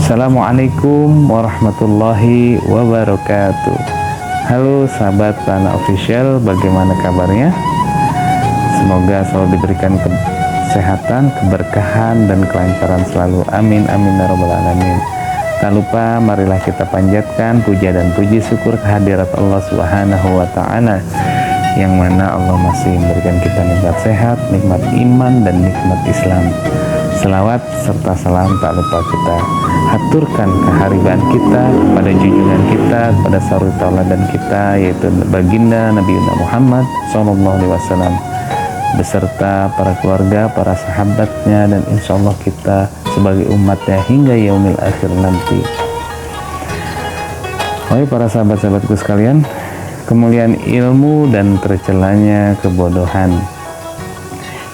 Assalamualaikum warahmatullahi wabarakatuh. Halo sahabat Lana Official, bagaimana kabarnya? Semoga selalu diberikan kesehatan, keberkahan, dan kelancaran selalu. Amin amin ya rabbal alamin. Tak lupa marilah kita panjatkan puja dan puji syukur kehadirat Allah Subhanahu wa Ta'ala, yang mana Allah masih memberikan kita nikmat sehat, nikmat iman, dan nikmat Islam. Selawat serta salam tak lupa kita haturkan keharibaan kita pada junjungan kita, pada sarul tauladan kita, yaitu baginda Nabi Muhammad SAW, beserta para keluarga, para sahabatnya, dan insya Allah kita sebagai umatnya hingga yaumil akhir nanti. Wahai para sahabat-sahabatku sekalian, kemuliaan ilmu dan tercelanya kebodohan.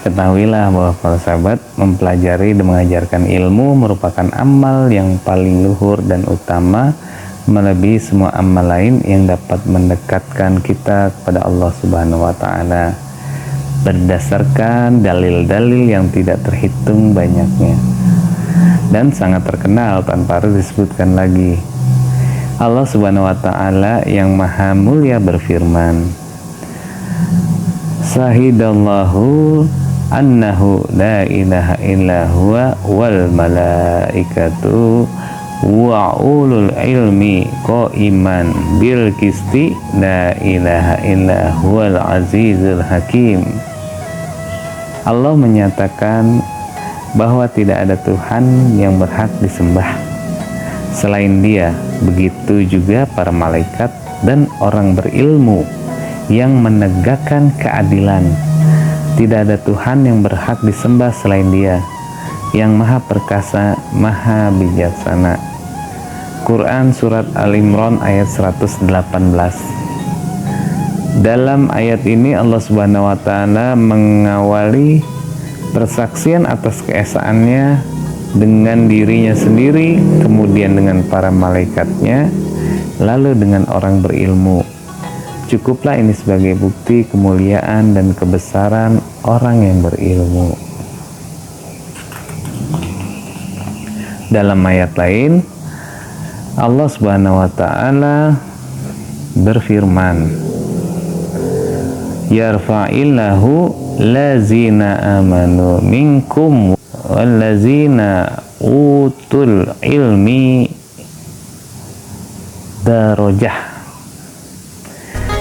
Ketahuilah bahwa para sahabat, mempelajari dan mengajarkan ilmu merupakan amal yang paling luhur dan utama, melebihi semua amal lain yang dapat mendekatkan kita kepada Allah Subhanahu wa Ta'ala, berdasarkan dalil-dalil yang tidak terhitung banyaknya dan sangat terkenal tanpa harus disebutkan lagi. Allah Subhanahu wa Ta'ala yang maha mulia berfirman, Sahidallahu annahu la ilaha illa huwa wal malaikatu wa ulul ilmi qaiman bil qisti la ilaha illa huwal azizul hakim. Allah menyatakan bahwa tidak ada Tuhan yang berhak disembah selain Dia, begitu juga para malaikat dan orang berilmu yang menegakkan keadilan. Tidak ada Tuhan yang berhak disembah selain Dia, yang maha perkasa, maha bijaksana. Quran Surat Al-Imran ayat 118. Dalam ayat ini Allah Subhanahu wa Ta'ala mengawali persaksian atas keesaannya dengan dirinya sendiri, kemudian dengan para malaikatnya, lalu dengan orang berilmu. Cukuplah ini sebagai bukti kemuliaan dan kebesaran orang yang berilmu. Dalam ayat lain, Allah Subhanahu wa Ta'ala berfirman, Yarfa'illahu lazina amanu minkum wallazina utul ilmi darajah.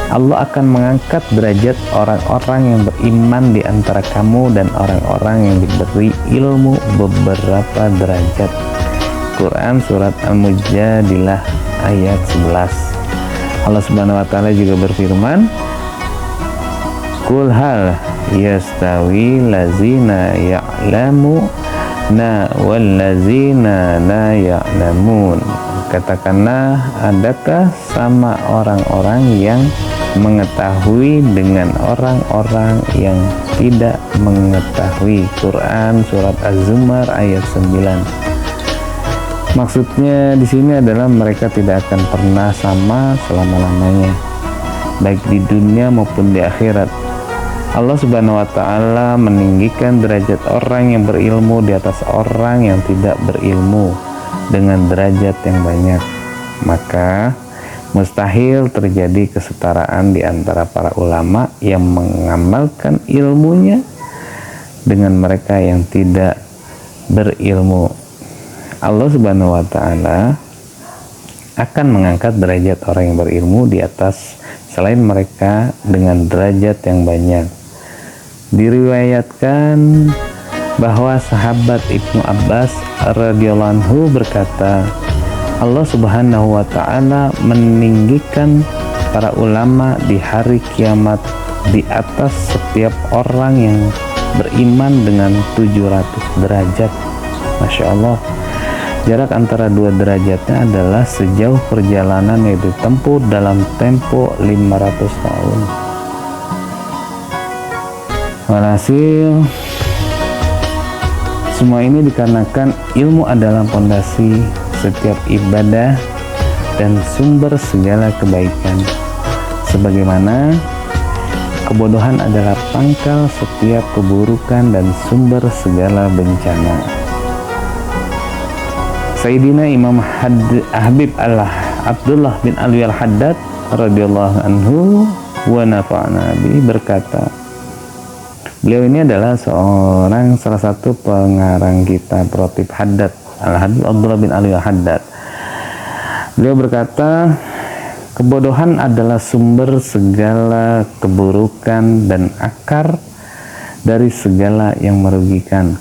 Allah akan mengangkat derajat orang-orang yang beriman di antara kamu dan orang-orang yang diberi ilmu beberapa derajat. Quran Surat Al-Mujadilah ayat 11. Allah Subhanahu wa Ta'ala juga berfirman, Qul hal yastawi lazina ya'lamuna wal lazina la ya'lamun. Katakanlah, adakah sama orang-orang yang mengetahui dengan orang-orang yang tidak mengetahui? Quran Surat Az-Zumar ayat 9. Maksudnya di sini adalah mereka tidak akan pernah sama selama-lamanya, baik di dunia maupun di akhirat. Allah Subhanahu wa Ta'ala meninggikan derajat orang yang berilmu di atas orang yang tidak berilmu dengan derajat yang banyak. Maka mustahil terjadi kesetaraan di antara para ulama yang mengamalkan ilmunya dengan mereka yang tidak berilmu. Allah Subhanahu wa Ta'ala akan mengangkat derajat orang yang berilmu di atas selain mereka dengan derajat yang banyak. Diriwayatkan bahwa sahabat Ibnu Abbas radhiyallahu anhu berkata, Allah Subhanahu wa Ta'ala meninggikan para ulama di hari kiamat di atas setiap orang yang beriman dengan 700 derajat. Masya Allah, jarak antara dua derajatnya adalah sejauh perjalanan yang ditempuh dalam tempo 500 tahun. Walhasil, semua ini dikarenakan ilmu adalah pondasi setiap ibadah dan sumber segala kebaikan. Sebagaimana kebodohan adalah pangkal setiap keburukan dan sumber segala bencana. Sayyidina Imam Habib Abdullah bin Alwi al-Haddad radhiyallahu anhu wa nafa'ana bi berkata, beliau ini adalah salah satu pengarang kitab Rotib Haddad, Al-Habib Abdullah bin Alwi al-Haddad. Beliau berkata, kebodohan adalah sumber segala keburukan dan akar dari segala yang merugikan.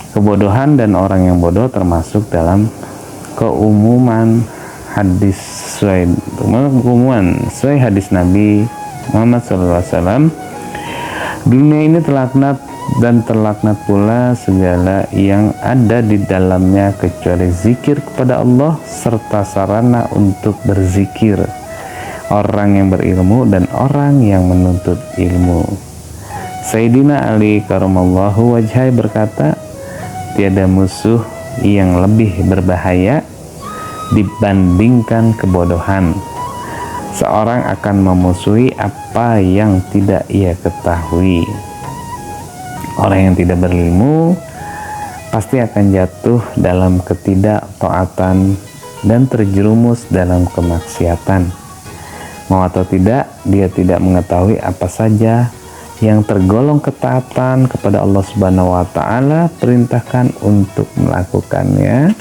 Kebodohan dan orang yang bodoh termasuk dalam keumuman hadis sesuai hadis Nabi Muhammad SAW. Dunia ini terlaknat dan terlaknat pula segala yang ada di dalamnya kecuali zikir kepada Allah serta sarana untuk berzikir, orang yang berilmu dan orang yang menuntut ilmu. Sayyidina Ali karamallahu wajhai berkata, tiada musuh yang lebih berbahaya dibandingkan kebodohan. Seorang akan memusuhi apa yang tidak ia ketahui. Orang yang tidak berilmu pasti akan jatuh dalam ketidaktaatan dan terjerumus dalam kemaksiatan. Mau atau tidak, dia tidak mengetahui apa saja yang tergolong ketaatan kepada Allah Subhanahu wa taala perintahkan untuk melakukannya,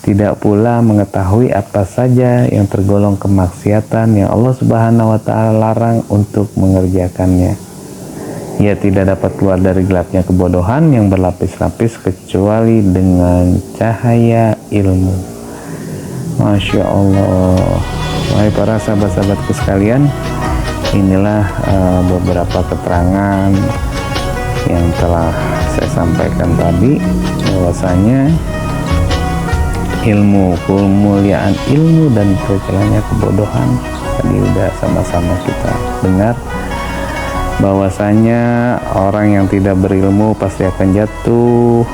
tidak pula mengetahui apa saja yang tergolong kemaksiatan yang Allah Subhanahu wa taala larang untuk mengerjakannya. Ia tidak dapat keluar dari gelapnya kebodohan yang berlapis-lapis kecuali dengan cahaya ilmu. Masya Allah. Wahai para sahabat-sahabatku sekalian, inilah beberapa keterangan yang telah saya sampaikan tadi, bahwasanya ilmu, kemuliaan ilmu dan tercelanya kebodohan tadi sudah sama-sama kita dengar, bahwasanya orang yang tidak berilmu pasti akan jatuh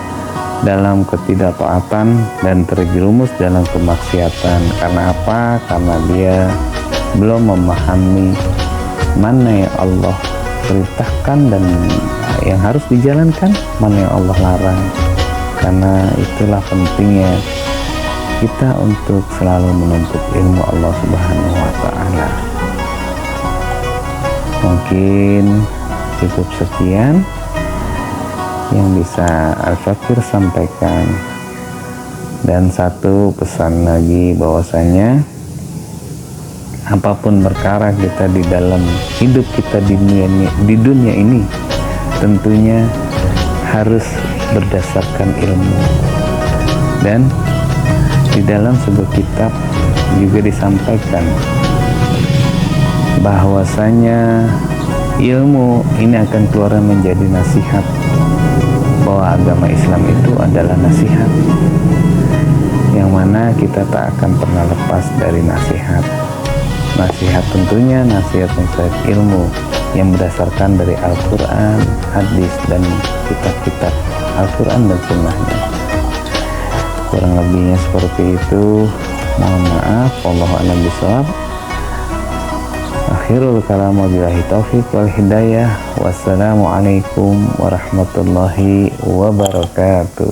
dalam ketidaktaatan dan terjerumus dalam kemaksiatan. Karena apa? Karena dia belum memahami mana yang Allah perintahkan dan yang harus dijalankan, mana yang Allah larang. Karena itulah pentingnya kita untuk selalu menuntut ilmu Allah Subhanahu wa ta'ala. Mungkin cukup sekian yang bisa Al-Fakir sampaikan. Dan satu pesan lagi, bahwasanya apapun perkara kita di dalam hidup kita di dunia ini tentunya harus berdasarkan ilmu. Dan di dalam sebuah kitab juga disampaikan bahwasanya ilmu ini akan keluar menjadi nasihat, bahwa agama Islam itu adalah nasihat yang mana kita tak akan pernah lepas dari nasihat. Nasihat tentunya nasihat ilmu yang berdasarkan dari Al-Quran, hadis, dan kitab-kitab Al-Quran dan sunnahnya. Kurang lebihnya seperti itu, mohon maaf. Wallahu a'lam bishawab. Akhirul kalam wabillahi taufiq wal hidayah. Wassalamualaikum warahmatullahi wabarakatuh.